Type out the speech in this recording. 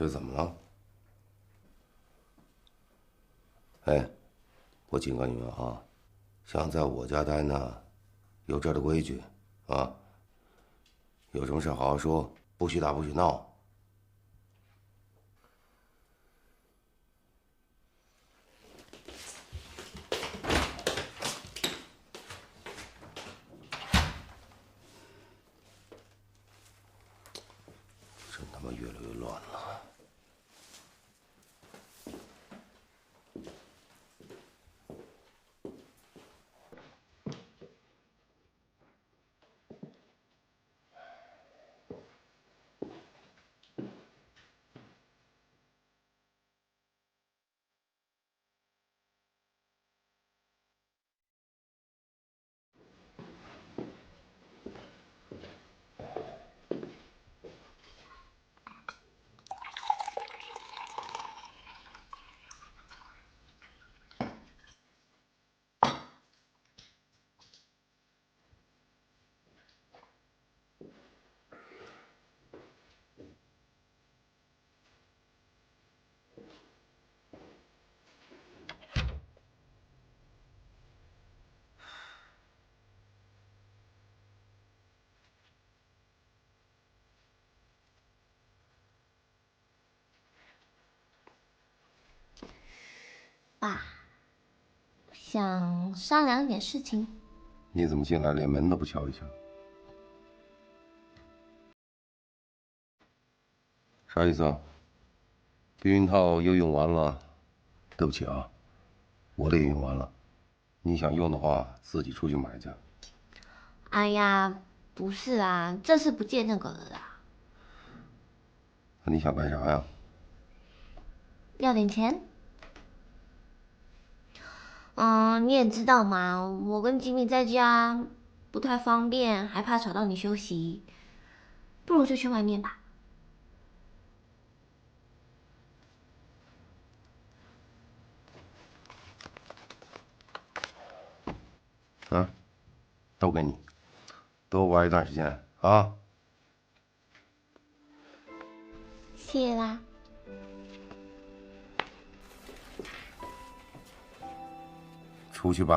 这怎么了？哎，我警告你们啊，想在我家待呢，有这儿的规矩啊。有什么事好好说，不许打，不许闹。真他妈越来越乱了。 爸，想商量点事情。你怎么进来连门都不敲一下？啥意思啊？避孕套又用完了，对不起啊，我的也用完了。你想用的话，自己出去买去。哎呀，不是啊，这次不借那个了啦，那你想干啥呀？要点钱。你也知道嘛，我跟吉米在家不太方便，还怕吵到你休息，不如就去外面吧。啊，都给你，多玩一段时间啊。谢啦。出去吧。